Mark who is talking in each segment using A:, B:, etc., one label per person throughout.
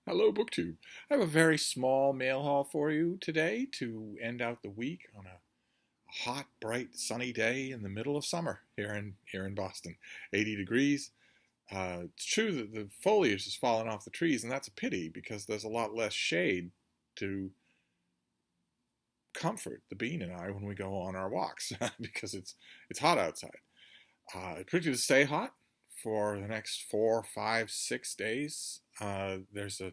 A: Hello, BookTube. I have a very small mail haul for you today to end out the week on a hot, bright, sunny day in the middle of summer here in Boston. 80 degrees. It's true that the foliage has fallen off the trees, and that's a pity because there's a lot less shade to comfort the bean and I when we go on our walks because it's hot outside. It's predicted to stay hot for the next 4, 5, 6 days. There's a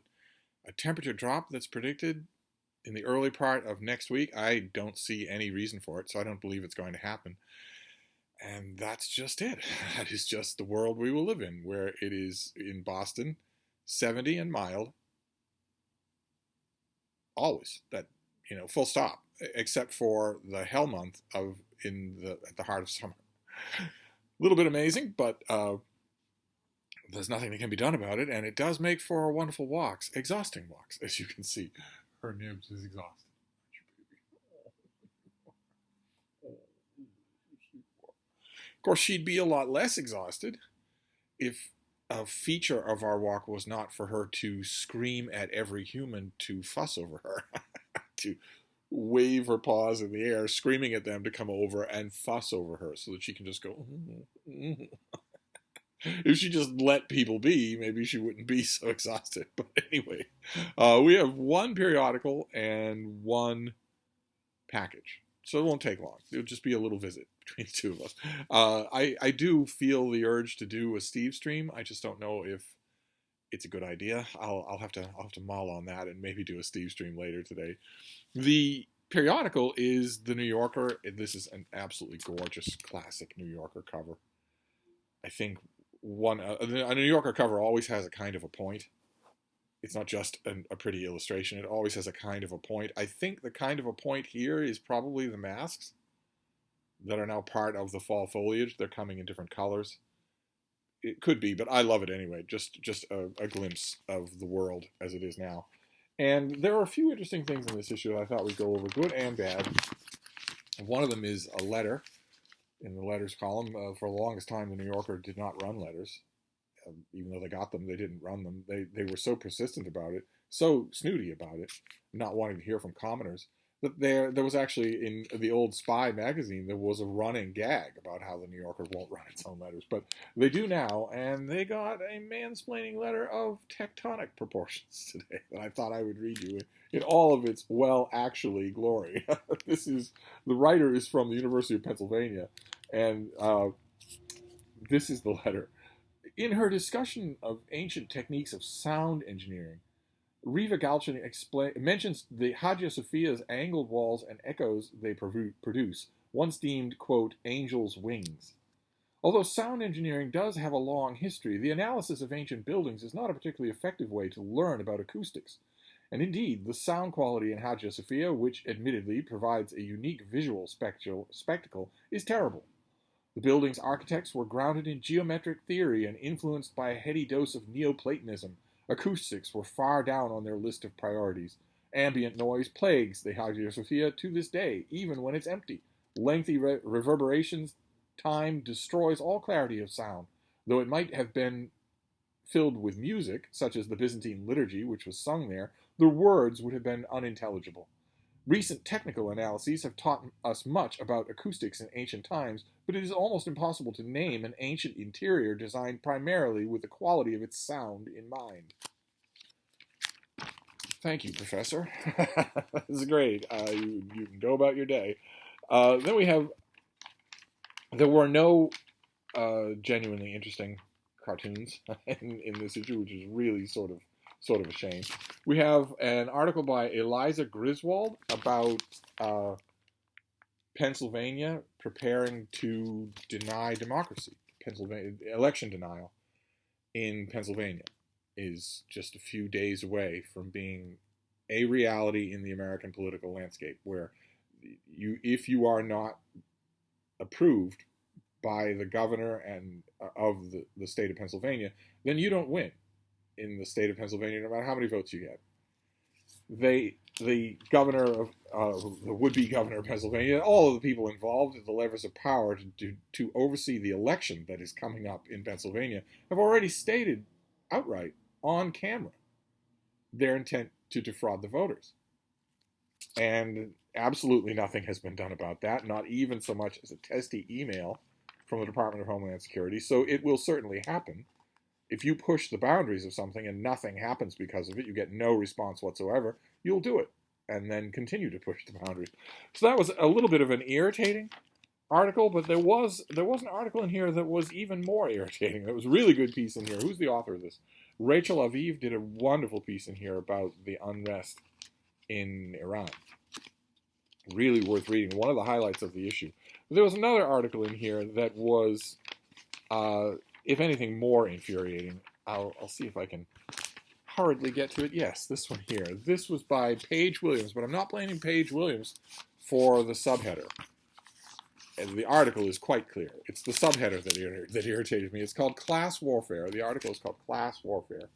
A: temperature drop that's predicted in the early part of next week. I don't see any reason for it, so I don't believe it's going to happen. And that's just it. That is just the world we will live in, where it is in Boston, 70 and mild, always. That, full stop, except for the hell month at the heart of summer. A little bit amazing, but there's nothing that can be done about it, and it does make for wonderful walks, exhausting walks, as you can see. Her nibs is exhausted. Of course, she'd be a lot less exhausted if a feature of our walk was not for her to scream at every human to fuss over her, to wave her paws in the air, screaming at them to come over and fuss over her so that she can just go, If she just let people be, maybe she wouldn't be so exhausted. But anyway, we have one periodical and one package. So it won't take long. It'll just be a little visit between the two of us. I do feel the urge to do a Steve stream. I just don't know if it's a good idea. I'll have to mull on that and maybe do a Steve stream later today. The periodical is the New Yorker. This is an absolutely gorgeous classic New Yorker cover. I think a New Yorker cover always has a kind of a point. It's not just a pretty illustration. It always has a kind of a point. I think the kind of a point here is probably the masks that are now part of the fall foliage. They're coming in different colors. It could be, but I love it anyway. Just a glimpse of the world as it is now. And there are a few interesting things in this issue that I thought we'd go over, good and bad. One of them is a letter in the letters column. For the longest time, the New Yorker did not run letters. Even though they got them, they didn't run them. They were so persistent about it, so snooty about it, not wanting to hear from commoners, that there was actually, in the old Spy magazine, there was a running gag about how the New Yorker won't run its own letters. But they do now, and they got a mansplaining letter of tectonic proportions today that I thought I would read you in all of its, well, actually, glory. The writer is from the University of Pennsylvania, and this is the letter. In her discussion of ancient techniques of sound engineering, Riva Galchen mentions the Hagia Sophia's angled walls and echoes they produce, once deemed, quote, angels' wings. Although sound engineering does have a long history, the analysis of ancient buildings is not a particularly effective way to learn about acoustics. And indeed, the sound quality in Hagia Sophia, which admittedly provides a unique visual spectacle, is terrible. The building's architects were grounded in geometric theory and influenced by a heady dose of Neoplatonism. Acoustics were far down on their list of priorities. Ambient noise plagues the Hagia Sophia to this day, even when it's empty. Lengthy reverberations time destroys all clarity of sound. Though it might have been filled with music, such as the Byzantine liturgy, which was sung there, the words would have been unintelligible. Recent technical analyses have taught us much about acoustics in ancient times, but it is almost impossible to name an ancient interior designed primarily with the quality of its sound in mind. Thank you, Professor. This is great. You can go about your day. Then we have, there were no genuinely interesting cartoons in this issue, which is really sort of a shame. We have an article by Eliza Griswold about Pennsylvania preparing to deny democracy. Election denial in Pennsylvania is just a few days away from being a reality in the American political landscape, where if you are not approved by the governor and of the state of Pennsylvania, then you don't win in the state of Pennsylvania, no matter how many votes you get. The governor of the would-be governor of Pennsylvania, all of the people involved in the levers of power to oversee the election that is coming up in Pennsylvania, have already stated outright on camera their intent to defraud the voters. And absolutely nothing has been done about that, not even so much as a testy email from the Department of Homeland Security. So it will certainly happen. If you push the boundaries of something and nothing happens because of it, you get no response whatsoever, you'll do it and then continue to push the boundaries. So that was a little bit of an irritating article, but there was an article in here that was even more irritating. There was a really good piece in here. Who's the author of this? Rachel Aviv did a wonderful piece in here about the unrest in Iran. Really worth reading. One of the highlights of the issue. There was another article in here that was, if anything, more infuriating. I'll see if I can hurriedly get to it. Yes, this one here. This was by Paige Williams, but I'm not blaming Paige Williams for the subheader. And the article is quite clear. It's the subheader that irritated me. It's called Class Warfare. The article is called Class Warfare.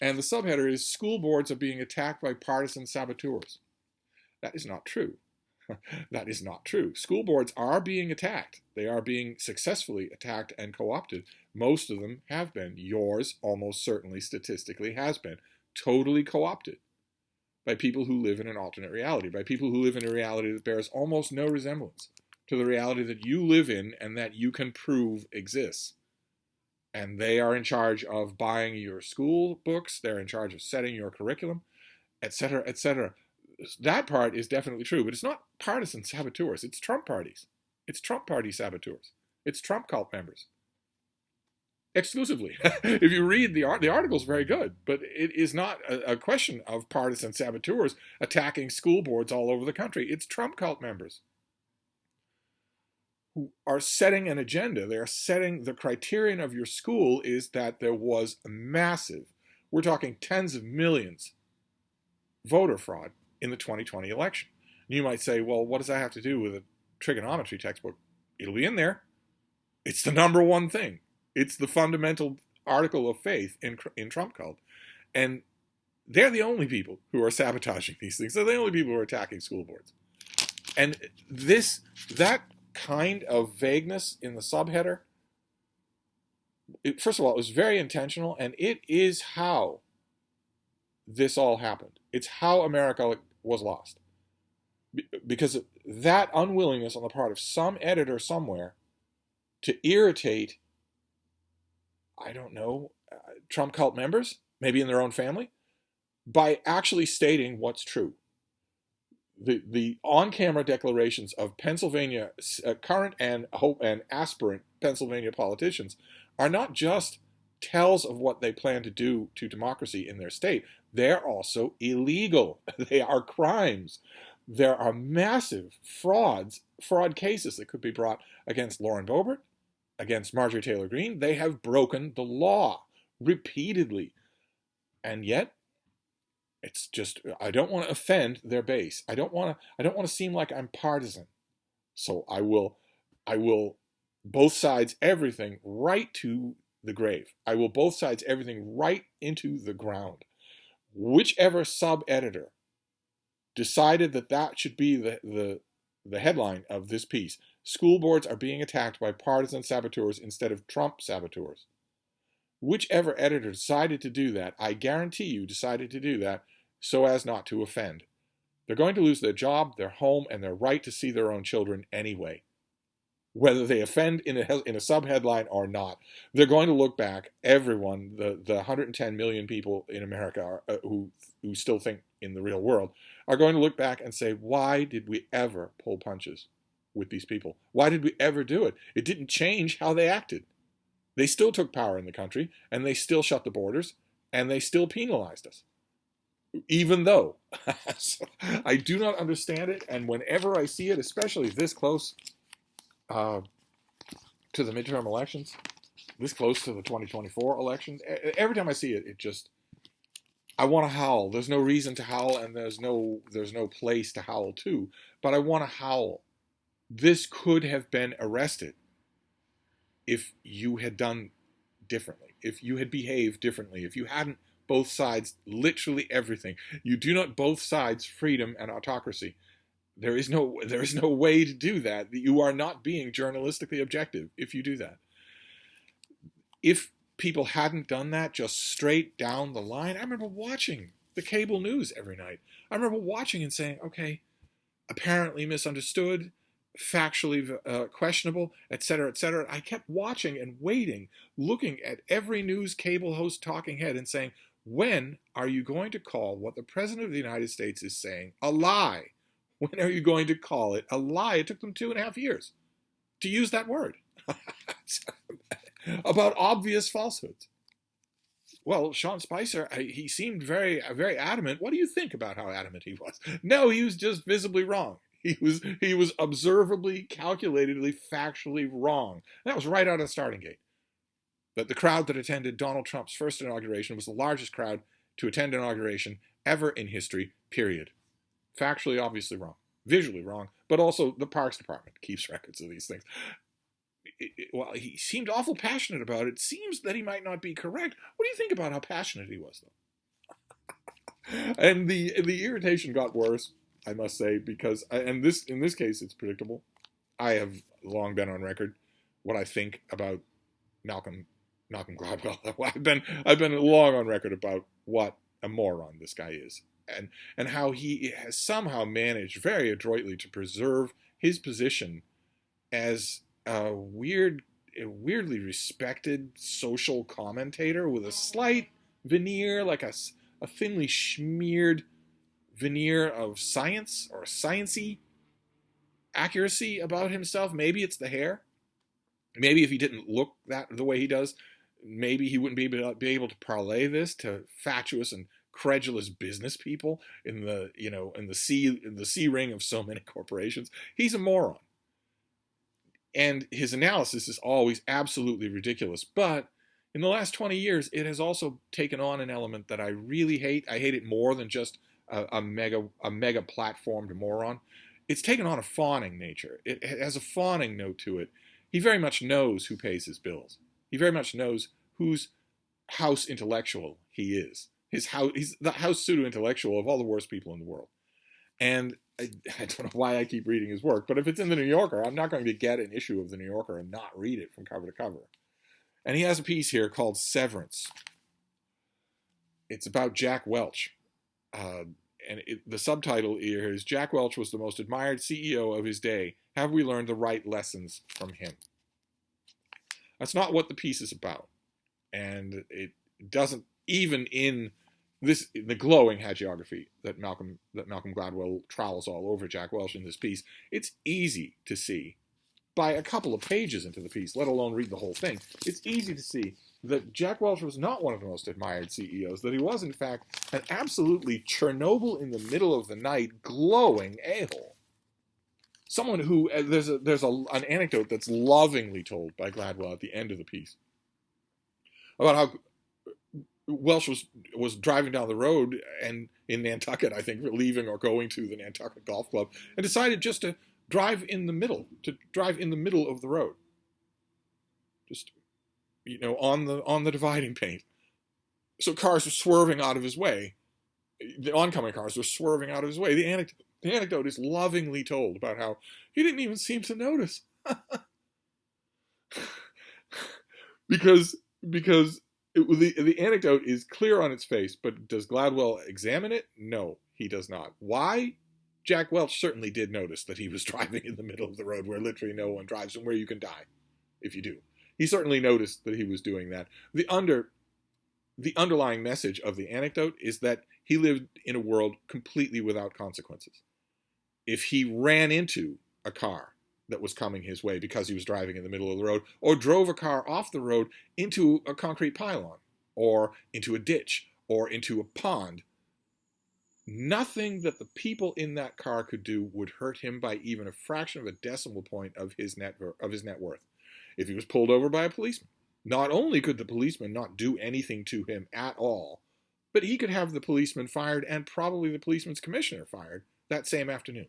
A: And the subheader is School Boards are being attacked by partisan saboteurs. That is not true. That is not true. School boards are being attacked. They are being successfully attacked and co-opted. Most of them have been. Yours, almost certainly, statistically, has been. Totally co-opted by people who live in an alternate reality, by people who live in a reality that bears almost no resemblance to the reality that you live in and that you can prove exists. And they are in charge of buying your school books. They're in charge of setting your curriculum, etc., etc. That part is definitely true, but it's not partisan saboteurs. It's Trump parties. It's Trump party saboteurs. It's Trump cult members. Exclusively. If you read the article is very good, but it is not a question of partisan saboteurs attacking school boards all over the country. It's Trump cult members who are setting an agenda. They are setting the criterion of your school is that there was a massive, we're talking tens of millions, voter fraud in the 2020 election. And you might say, well, what does that have to do with a trigonometry textbook? It'll be in there. It's the number one thing. It's the fundamental article of faith in Trump cult. And they're the only people who are sabotaging these things. They're the only people who are attacking school boards. And that kind of vagueness in the subheader, first of all, it was very intentional, and it is how this all happened. It's how America was lost. Because that unwillingness on the part of some editor somewhere to irritate, I don't know, Trump cult members, maybe in their own family, by actually stating what's true. The on-camera declarations of Pennsylvania current and aspirant Pennsylvania politicians are not just tells of what they plan to do to democracy in their state. They're also illegal. They are crimes. There are massive fraud cases that could be brought against Lauren Boebert, against Marjorie Taylor Greene. They have broken the law repeatedly. And yet, it's just, I don't want to offend their base. I don't want to seem like I'm partisan. So I will both sides everything right to the grave. I will both sides everything right into the ground. Whichever sub-editor decided that should be the headline of this piece. School boards are being attacked by partisan saboteurs instead of Trump saboteurs. Whichever editor decided to do that, I guarantee you decided to do that so as not to offend. They're going to lose their job, their home, and their right to see their own children anyway. Whether they offend in a subheadline or not, they're going to look back, everyone, the 110 million people in America who still think in the real world, are going to look back and say, why did we ever pull punches with these people? Why did we ever do it? It didn't change how they acted. They still took power in the country, and they still shut the borders, and they still penalized us. Even though. So, I do not understand it, and whenever I see it, especially this close to the midterm elections, this close to the 2024 elections, every time I see it, I want to howl. There's no reason to howl, and there's no place to howl to, but I want to howl. This could have been arrested if you had done differently, if you had behaved differently, if you hadn't both sides literally everything. You do not both sides freedom and autocracy. There is no way to do that. You are not being journalistically objective if you do that. If people hadn't done that just straight down the line, I remember watching the cable news every night. I remember watching and saying, okay, apparently misunderstood, factually questionable, etc., etc. I kept watching and waiting, looking at every news cable host talking head and saying, when are you going to call what the President of the United States is saying a lie? When are you going to call it a lie? It took them 2.5 years to use that word about obvious falsehoods. Well, Sean Spicer, he seemed very, very adamant. What do you think about how adamant he was? No, he was just visibly wrong. He was observably, calculatedly, factually wrong. That was right out of the starting gate. But the crowd that attended Donald Trump's first inauguration was the largest crowd to attend an inauguration ever in history, period. Factually, obviously wrong. Visually wrong. But also the Parks Department keeps records of these things. Well, he seemed awful passionate about it. It seems that he might not be correct. What do you think about how passionate he was, though? And the irritation got worse, I must say, because in this case it's predictable. I have long been on record what I think about Malcolm Gladwell. I've been long on record about what a moron this guy is, and how he has somehow managed very adroitly to preserve his position as a weirdly respected social commentator with a slight veneer, like a thinly smeared veneer of science or sciencey accuracy about himself. Maybe it's the hair. Maybe if he didn't look the way he does, maybe he wouldn't be able to parlay this to fatuous and credulous business people in the C ring of so many corporations. He's a moron. And his analysis is always absolutely ridiculous. But in the last 20 years, it has also taken on an element that I really hate. I hate it more than just a mega platformed moron. It's taken on a fawning nature. It has a fawning note to it. He very much knows who pays his bills. He very much knows whose house intellectual he is. He's the house pseudo-intellectual of all the worst people in the world. And I don't know why I keep reading his work, but if it's in the New Yorker, I'm not going to get an issue of the New Yorker and not read it from cover to cover. And he has a piece here called Severance. It's about Jack Welch. The subtitle here is, Jack Welch was the most admired CEO of his day. Have we learned the right lessons from him? That's not what the piece is about. And it doesn't, even in the glowing hagiography that Malcolm Gladwell trowels all over Jack Welch in this piece, it's easy to see by a couple of pages into the piece, let alone read the whole thing. It's easy to see that Jack Welch was not one of the most admired CEOs, that he was, in fact, an absolutely Chernobyl in the middle of the night, glowing a-hole. Someone who, there's an anecdote that's lovingly told by Gladwell at the end of the piece about how Welch was driving down the road and in Nantucket, I think, leaving or going to the Nantucket Golf Club, and decided just to drive in the middle of the road, just on the dividing paint. So cars were swerving out of his way. The oncoming cars were swerving out of his way. The anecdote is lovingly told about how he didn't even seem to notice, because the anecdote is clear on its face, but does Gladwell examine it? No, he does not. Why? Jack Welch certainly did notice that he was driving in the middle of the road where literally no one drives and where you can die if you do. He certainly noticed that he was doing that. The underlying message of the anecdote is that he lived in a world completely without consequences. If he ran into a car that was coming his way because he was driving in the middle of the road, or drove a car off the road into a concrete pylon, or into a ditch, or into a pond, nothing that the people in that car could do would hurt him by even a fraction of a decimal point of his net worth. If he was pulled over by a policeman, not only could the policeman not do anything to him at all, but he could have the policeman fired and probably the policeman's commissioner fired that same afternoon.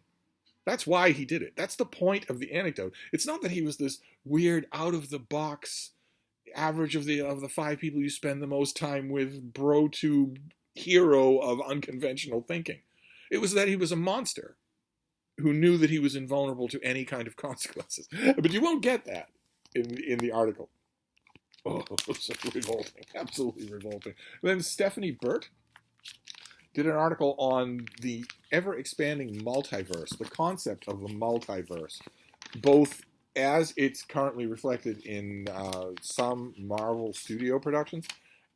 A: That's why he did it. That's the point of the anecdote. It's not that he was this weird, out-of-the-box, average of the 5 people you spend the most time with, bro-tube hero of unconventional thinking. It was that he was a monster who knew that he was invulnerable to any kind of consequences. But you won't get that in the article. Oh, so revolting. Absolutely revolting. Then Stephanie Burt. did an article on the ever-expanding multiverse, the concept of the multiverse, both as it's currently reflected in some Marvel studio productions,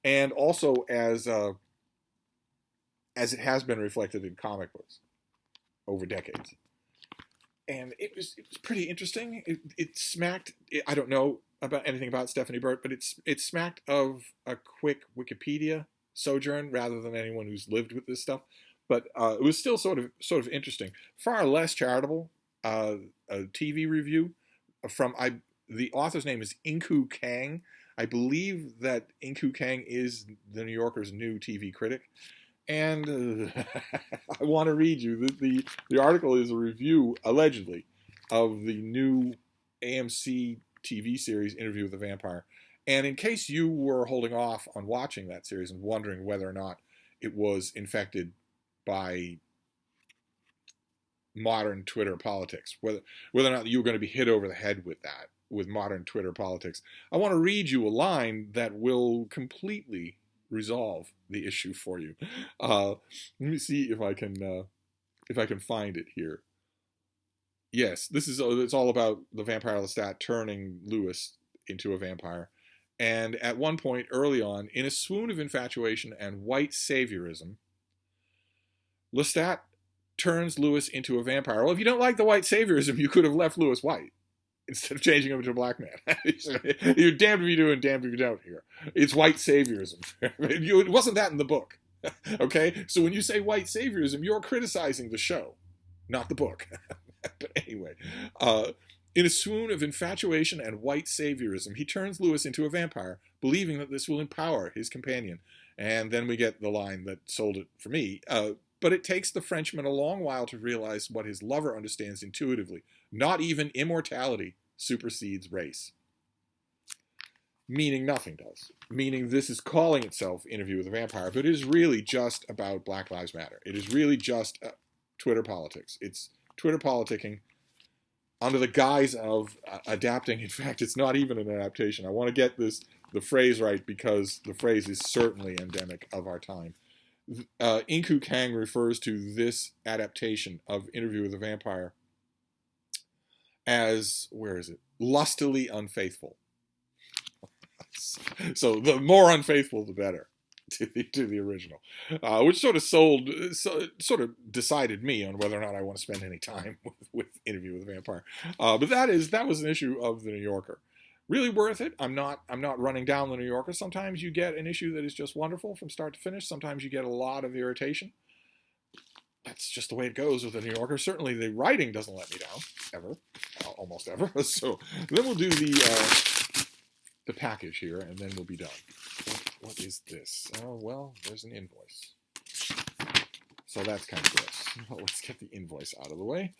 A: and also as it has been reflected in comic books over decades. And it was pretty interesting. It smacked. I don't know about anything about Stephanie Burt, but it smacked of a quick Wikipedia sojourn rather than anyone who's lived with this stuff. But it was still sort of interesting. Far less charitable. A TV review from the author's name is Inku Kang. I believe that Inku Kang is the New Yorker's new TV critic. And I want to read you. The article is a review, allegedly, of the new AMC TV series Interview with the Vampire. And in case you were holding off on watching that series and wondering whether or not it was infected by modern Twitter politics, whether or not you were going to be hit over the head with modern Twitter politics, I want to read you a line that will completely resolve the issue for you. Let me see if I can find it here. Yes, it's all about the vampire Lestat turning Lewis into a vampire. And at one point early on, in a swoon of infatuation and white saviorism, Lestat turns Lewis into a vampire. Well, if you don't like the white saviorism, you could have left Lewis white instead of changing him into a black man. You're damned if you do and damned if you don't here. It's white saviorism. It wasn't that in the book. Okay? So when you say white saviorism, you're criticizing the show, not the book. But anyway, in a swoon of infatuation and white saviorism, he turns Lewis into a vampire, believing that this will empower his companion. And then we get the line that sold it for me. But it takes the Frenchman a long while to realize what his lover understands intuitively. Not even immortality supersedes race. Meaning nothing does. Meaning this is calling itself Interview with a Vampire, but it is really just about Black Lives Matter. It is really just Twitter politics. It's Twitter politicking under the guise of adapting. In fact, it's not even an adaptation. I want to get the phrase right because the phrase is certainly endemic of our time. Inku Kang refers to this adaptation of Interview with a Vampire as, where is it? Lustily unfaithful. So the more unfaithful, the better to the original, which sort of decided me on whether or not I want to spend any time with Interview with a Vampire. But that was an issue of the New Yorker. Really worth it. I'm not running down the New Yorker. Sometimes you get an issue that is just wonderful from start to finish. Sometimes you get a lot of irritation. That's just the way it goes with the New Yorker. Certainly the writing doesn't let me down, ever. Almost ever. So then we'll do the package here, and then we'll be done. What is this? Oh, well, there's an invoice. So that's kind of gross. Well, let's get the invoice out of the way.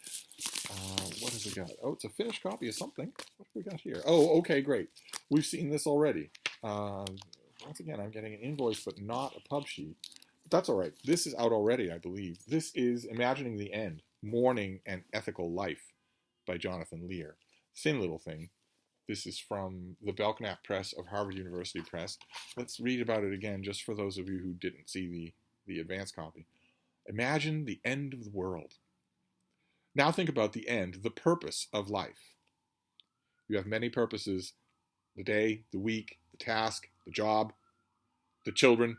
A: What has it got? Oh, it's a finished copy of something. What have we got here? Oh, okay, great. We've seen this already. Once again, I'm getting an invoice, but not a pub sheet. But that's all right. This is out already, I believe. This is Imagining the End, Mourning and Ethical Life by Jonathan Lear. Thin little thing. This is from the Belknap Press of Harvard University Press. Let's read about it again, just for those of you who didn't see the advanced copy. Imagine the end of the world. Now think about the end, the purpose of life. You have many purposes: the day, the week, the task, the job, the children,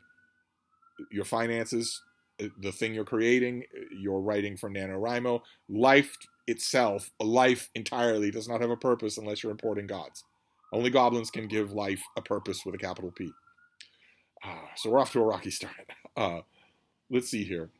A: your finances, the thing you're creating, you're writing for NaNoWriMo. Life itself, a life entirely, does not have a purpose unless you're importing gods. Only goblins can give life a purpose with a capital P. So we're off to a rocky start. Let's see here.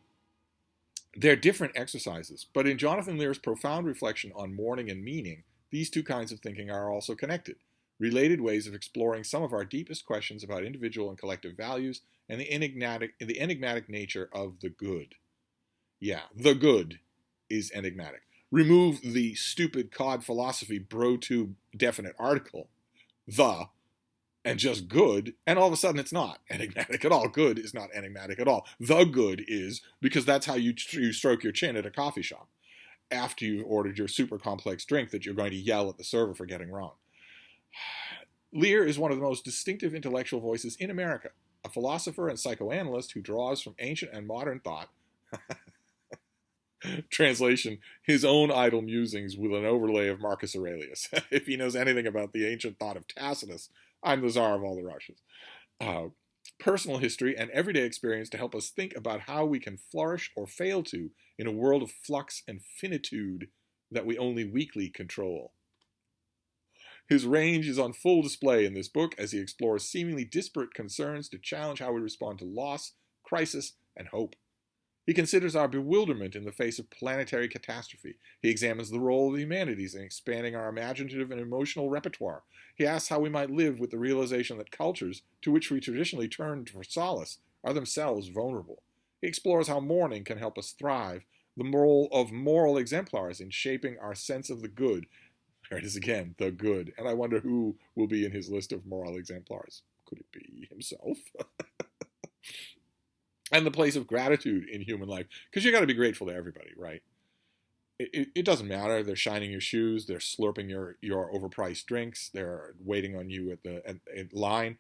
A: They're different exercises, but in Jonathan Lear's profound reflection on mourning and meaning, these two kinds of thinking are also connected, related ways of exploring some of our deepest questions about individual and collective values and the enigmatic nature of the good. Yeah, the good is enigmatic. Remove the stupid cod philosophy bro-tube definite article, the, and just good, and all of a sudden it's not enigmatic at all. Good is not enigmatic at all. The good is, because that's how you stroke your chin at a coffee shop after you've ordered your super complex drink that you're going to yell at the server for getting wrong. Lear is one of the most distinctive intellectual voices in America. a philosopher and psychoanalyst who draws from ancient and modern thought. Translation, his own idle musings with an overlay of Marcus Aurelius. If he knows anything about the ancient thought of Tacitus, I'm the czar of all the Russians. Personal history and everyday experience to help us think about how we can flourish or fail to in a world of flux and finitude that we only weakly control. His range is on full display in this book as he explores seemingly disparate concerns to challenge how we respond to loss, crisis, and hope. He considers our bewilderment in the face of planetary catastrophe. He examines the role of the humanities in expanding our imaginative and emotional repertoire. He asks how we might live with the realization that cultures, to which we traditionally turn for solace, are themselves vulnerable. He explores how mourning can help us thrive, the role of moral exemplars in shaping our sense of the good. There it is again, the good. And I wonder who will be in his list of moral exemplars. Could it be himself? And the place of gratitude in human life. Because you got to be grateful to everybody, right? It doesn't matter. They're shining your shoes. They're slurping your overpriced drinks. They're waiting on you at line.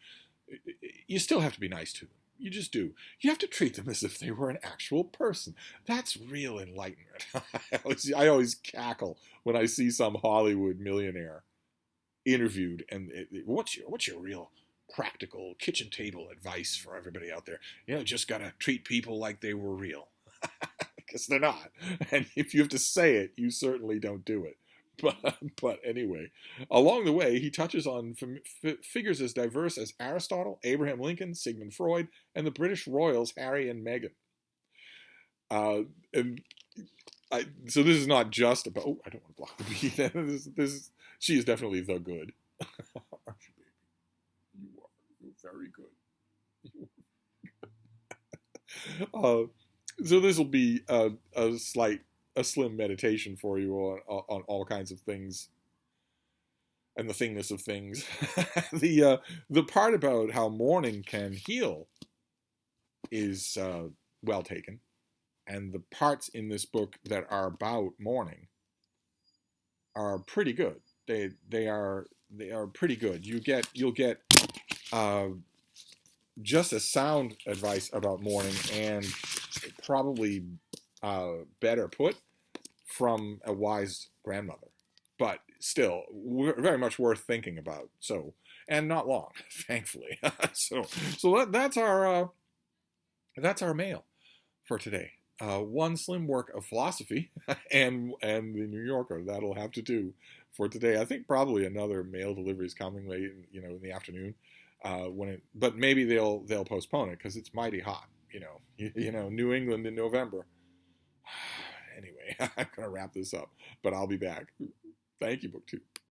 A: You still have to be nice to them. You just do. You have to treat them as if they were an actual person. That's real enlightenment. I always cackle when I see some Hollywood millionaire interviewed, and what's your real practical kitchen table advice for everybody out there? Just gotta treat people like they were real, because they're not. And if you have to say it, you certainly don't do it. But anyway, along the way, he touches on figures as diverse as Aristotle, Abraham Lincoln, Sigmund Freud, and the British royals Harry and Meghan. So this is not just about. Oh, I don't want to block the beat. She is definitely the good. Aren't you, baby? You are. You're very good. So this will be a slim meditation for you on all kinds of things and the thingness of things. The part about how mourning can heal is well taken, and the parts in this book that are about mourning are pretty good. They are pretty good. You'll get just as sound advice about mourning, and probably better put from a wise grandmother, but still very much worth thinking about. So, and not long, thankfully. so that's our mail for today. One slim work of philosophy, and the New Yorker. That'll have to do for today. I think probably another mail delivery is coming late, in the afternoon. But maybe they'll postpone it because it's mighty hot. New England in November. Anyway, I'm gonna wrap this up, but I'll be back. Thank you, BookTube.